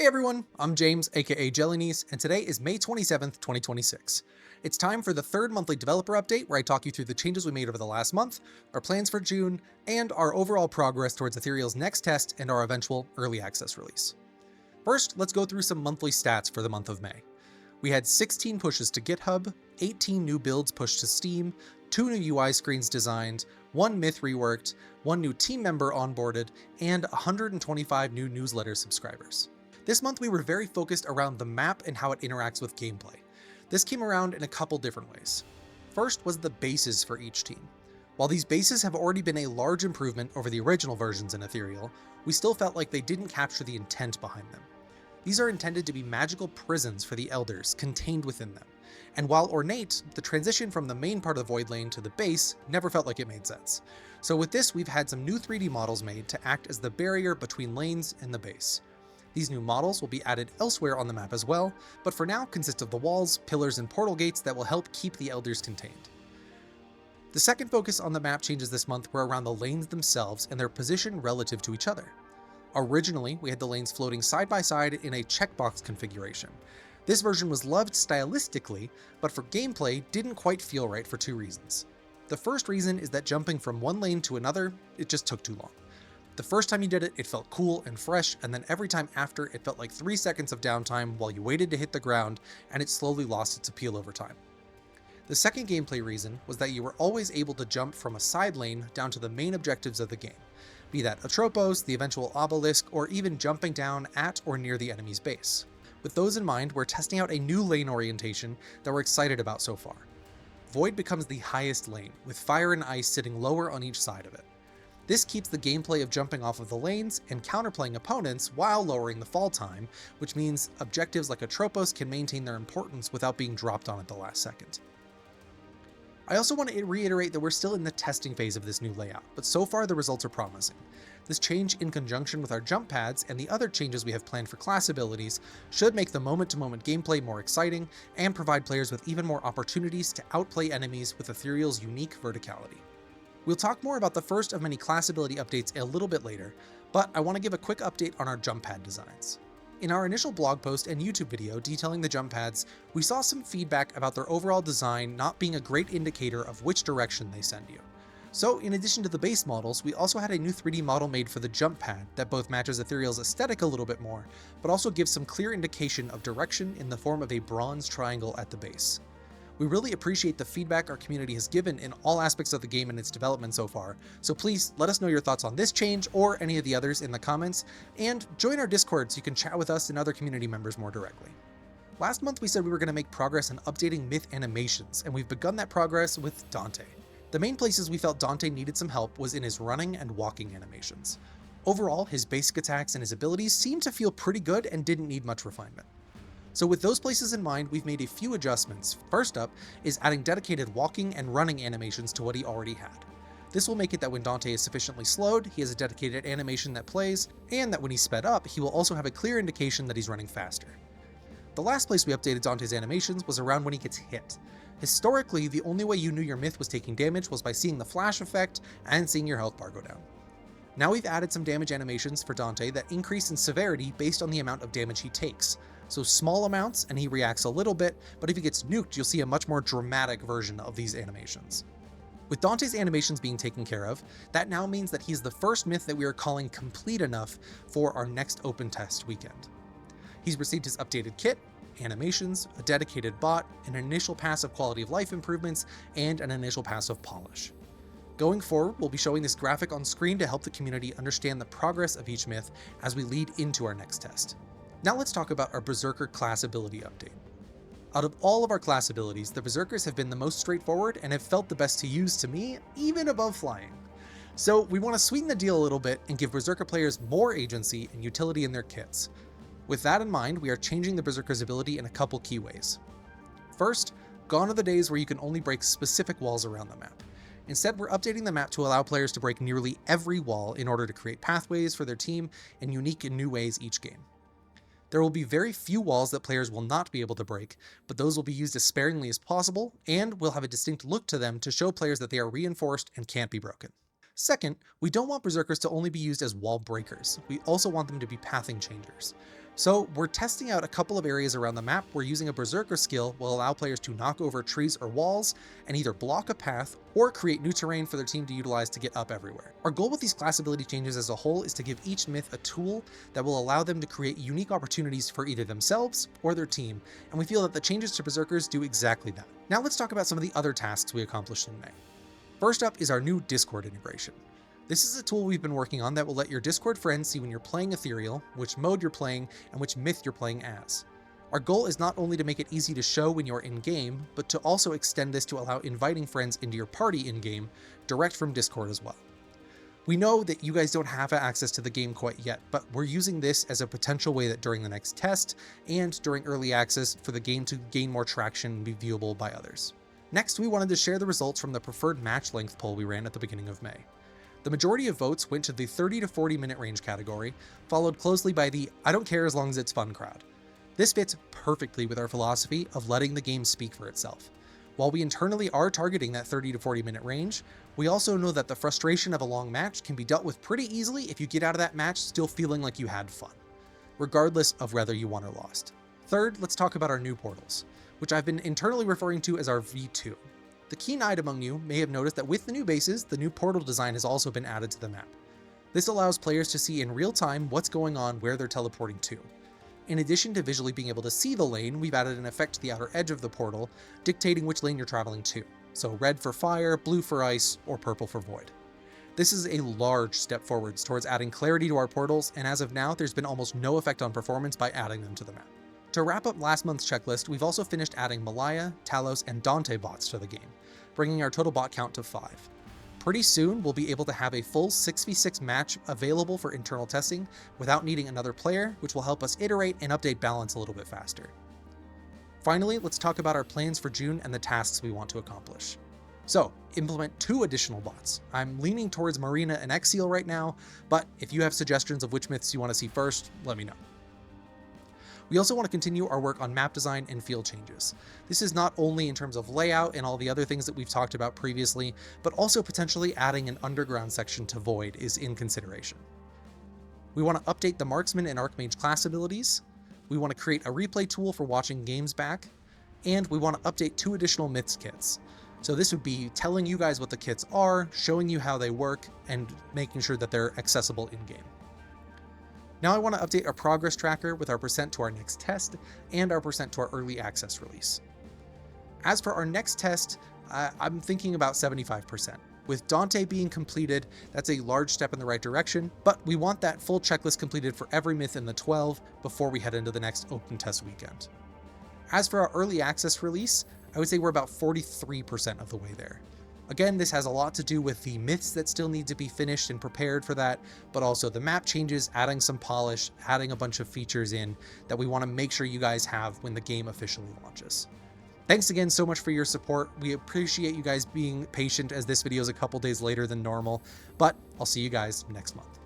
Hey everyone, I'm James, aka JellyKnees, and today is May 27th, 2026. It's time for the third monthly developer update where I talk you through the changes we made over the last month, our plans for June, and our overall progress towards Ethereal's next test and our eventual early access release. First, let's go through some monthly stats for the month of May. We had 16 pushes to GitHub, 18 new builds pushed to Steam, 2 new UI screens designed, 1 myth reworked, 1 new team member onboarded, and 125 new newsletter subscribers. This month we were very focused around the map and how it interacts with gameplay. This came around in a couple different ways. First was the bases for each team. While these bases have already been a large improvement over the original versions in Ethereal, we still felt like they didn't capture the intent behind them. These are intended to be magical prisons for the elders contained within them, and while ornate, the transition from the main part of the Void Lane to the base never felt like it made sense. So with this, we've had some new 3D models made to act as the barrier between lanes and the base. These new models will be added elsewhere on the map as well, but for now consist of the walls, pillars, and portal gates that will help keep the elders contained. The second focus on the map changes this month were around the lanes themselves and their position relative to each other. Originally, we had the lanes floating side by side in a checkbox configuration. This version was loved stylistically, but for gameplay didn't quite feel right for two reasons. The first reason is that jumping from one lane to another, it just took too long. The first time you did it, it felt cool and fresh, and then every time after, it felt like 3 seconds of downtime while you waited to hit the ground, and it slowly lost its appeal over time. The second gameplay reason was that you were always able to jump from a side lane down to the main objectives of the game, be that Atropos, the eventual obelisk, or even jumping down at or near the enemy's base. With those in mind, we're testing out a new lane orientation that we're excited about so far. Void becomes the highest lane, with fire and ice sitting lower on each side of it. This keeps the gameplay of jumping off of the lanes and counterplaying opponents while lowering the fall time, which means objectives like Atropos can maintain their importance without being dropped on at the last second. I also want to reiterate that we're still in the testing phase of this new layout, but so far the results are promising. This change, in conjunction with our jump pads and the other changes we have planned for class abilities, should make the moment-to-moment gameplay more exciting and provide players with even more opportunities to outplay enemies with Ethereal's unique verticality. We'll talk more about the first of many class ability updates a little bit later, but I want to give a quick update on our jump pad designs. In our initial blog post and YouTube video detailing the jump pads, we saw some feedback about their overall design not being a great indicator of which direction they send you. So in addition to the base models, we also had a new 3D model made for the jump pad that both matches Ethereal's aesthetic a little bit more, but also gives some clear indication of direction in the form of a bronze triangle at the base. We really appreciate the feedback our community has given in all aspects of the game and its development so far, so please let us know your thoughts on this change or any of the others in the comments, and join our Discord so you can chat with us and other community members more directly. Last month we said we were going to make progress on updating myth animations, and we've begun that progress with Dante. The main places we felt Dante needed some help was in his running and walking animations. Overall, his basic attacks and his abilities seemed to feel pretty good and didn't need much refinement. So with those places in mind, we've made a few adjustments. First up is adding dedicated walking and running animations to what he already had. This will make it that when Dante is sufficiently slowed, he has a dedicated animation that plays, and that when he's sped up, he will also have a clear indication that he's running faster. The last place we updated Dante's animations was around when he gets hit. Historically, the only way you knew your myth was taking damage was by seeing the flash effect and seeing your health bar go down. Now we've added some damage animations for Dante that increase in severity based on the amount of damage he takes. So small amounts and he reacts a little bit, but if he gets nuked, you'll see a much more dramatic version of these animations. With Dante's animations being taken care of, that now means that he's the first myth that we are calling complete enough for our next open test weekend. He's received his updated kit, animations, a dedicated bot, an initial pass of quality of life improvements, and an initial pass of polish. Going forward, we'll be showing this graphic on screen to help the community understand the progress of each myth as we lead into our next test. Now let's talk about our Berserker Class Ability update. Out of all of our class abilities, the Berserkers have been the most straightforward and have felt the best to use to me, even above flying. So we want to sweeten the deal a little bit and give Berserker players more agency and utility in their kits. With that in mind, we are changing the Berserker's ability in a couple key ways. First, gone are the days where you can only break specific walls around the map. Instead, we're updating the map to allow players to break nearly every wall in order to create pathways for their team in unique and new ways each game. There will be very few walls that players will not be able to break, but those will be used as sparingly as possible and will have a distinct look to them to show players that they are reinforced and can't be broken. Second, we don't want Berserkers to only be used as wall breakers. We also want them to be pathing changers. So we're testing out a couple of areas around the map where using a Berserker skill will allow players to knock over trees or walls and either block a path or create new terrain for their team to utilize to get up everywhere. Our goal with these class ability changes as a whole is to give each myth a tool that will allow them to create unique opportunities for either themselves or their team, and we feel that the changes to Berserkers do exactly that. Now let's talk about some of the other tasks we accomplished in May. First up is our new Discord integration. This is a tool we've been working on that will let your Discord friends see when you're playing Ethereal, which mode you're playing, and which myth you're playing as. Our goal is not only to make it easy to show when you're in-game, but to also extend this to allow inviting friends into your party in-game direct from Discord as well. We know that you guys don't have access to the game quite yet, but we're using this as a potential way that during the next test and during early access for the game to gain more traction and be viewable by others. Next, we wanted to share the results from the preferred match length poll we ran at the beginning of May. The majority of votes went to the 30 to 40 minute range category, followed closely by the I don't care as long as it's fun crowd. This fits perfectly with our philosophy of letting the game speak for itself. While we internally are targeting that 30 to 40 minute range, we also know that the frustration of a long match can be dealt with pretty easily if you get out of that match still feeling like you had fun, regardless of whether you won or lost. Third, let's talk about our new portals, which I've been internally referring to as our V2. The keen-eyed among you may have noticed that with the new bases, the new portal design has also been added to the map. This allows players to see in real time what's going on where they're teleporting to. In addition to visually being able to see the lane, we've added an effect to the outer edge of the portal, dictating which lane you're traveling to. So red for fire, blue for ice, or purple for void. This is a large step forwards towards adding clarity to our portals, and as of now, there's been almost no effect on performance by adding them to the map. To wrap up last month's checklist, we've also finished adding Malaya, Talos, and Dante bots to the game, bringing our total bot count to 5. Pretty soon, we'll be able to have a full 6v6 match available for internal testing without needing another player, which will help us iterate and update balance a little bit faster. Finally, let's talk about our plans for June and the tasks we want to accomplish. So, implement 2 additional bots. I'm leaning towards Marina and Exil right now, but if you have suggestions of which myths you want to see first, let me know. We also want to continue our work on map design and field changes. This is not only in terms of layout and all the other things that we've talked about previously, but also potentially adding an underground section to Void is in consideration. We want to update the Marksman and Archmage class abilities. We want to create a replay tool for watching games back, and we want to update 2 additional myths kits. So this would be telling you guys what the kits are, showing you how they work, and making sure that they're accessible in-game. Now I want to update our progress tracker with our percent to our next test and our percent to our early access release. As for our next test, I'm thinking about 75%. With Dante being completed, that's a large step in the right direction, but we want that full checklist completed for every myth in the 12 before we head into the next open test weekend. As for our early access release, I would say we're about 43% of the way there. Again, this has a lot to do with the myths that still need to be finished and prepared for that, but also the map changes, adding some polish, adding a bunch of features in that we want to make sure you guys have when the game officially launches. Thanks again so much for your support. We appreciate you guys being patient as this video is a couple days later than normal, but I'll see you guys next month.